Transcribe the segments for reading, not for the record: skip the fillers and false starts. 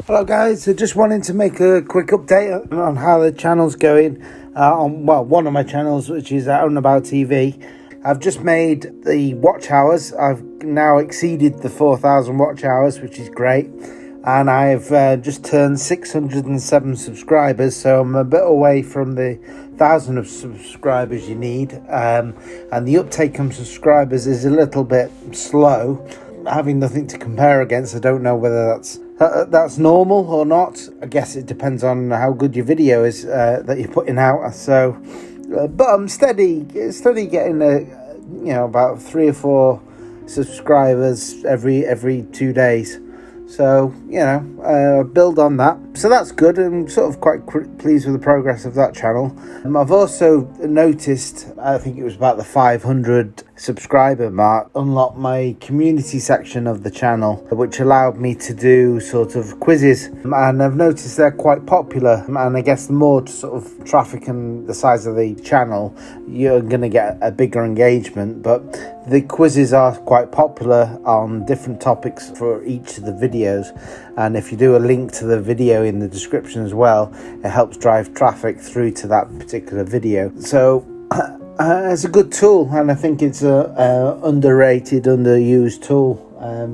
Hello guys, so just wanted to make a quick update on how the channel's going on one of my channels, which is Out and About TV. I've just made the watch hours. I've now exceeded the 4,000 watch hours, which is great, and I've just turned 607 subscribers, so I'm a bit away from the 1,000 of subscribers you need, and the uptake on subscribers is a little bit slow. Having nothing to compare against, I don't know whether that's normal or not. I guess it depends on how good your video is that you're putting out. So, but I'm steady getting about 3 or 4 subscribers every 2 days. So build on that. So that's good. I'm sort of quite pleased with the progress of that channel. I've also noticed, I think it was about the 500 subscriber mark, unlocked my community section of the channel, which allowed me to do sort of quizzes, and I've noticed they're quite popular. And I guess the more sort of traffic and the size of the channel, you're going to get a bigger engagement. But the quizzes are quite popular on different topics for each of the videos, and if you do a link to the video in the description as well, it helps drive traffic through to that particular video. So it's a good tool, and I think it's a underrated, underused tool.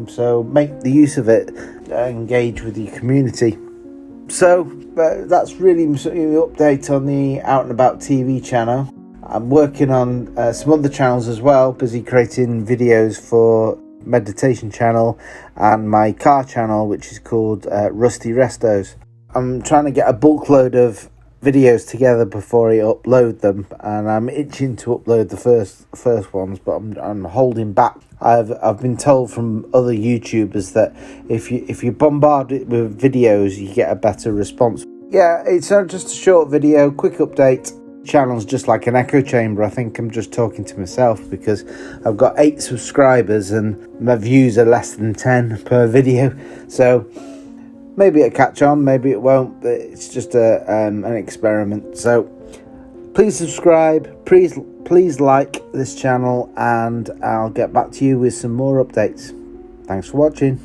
So make the use of it, engage with your community. So that's really the update on the Out and About TV channel. I'm working on some other channels as well, busy creating videos for meditation channel and my car channel, which is called Rusty Restos. I'm trying to get a bulk load of videos together before I upload them, and I'm itching to upload the first ones, but I'm holding back. I've been told from other YouTubers that if you bombard it with videos, you get a better response. Yeah, it's just a short video, quick update. Channel's just like an echo chamber. I think I'm just talking to myself because I've got 8 subscribers and my views are less than 10 per video. So maybe it'll catch on, maybe it won't, but it's just an experiment. So please subscribe, please like this channel, and I'll get back to you with some more updates. Thanks for watching.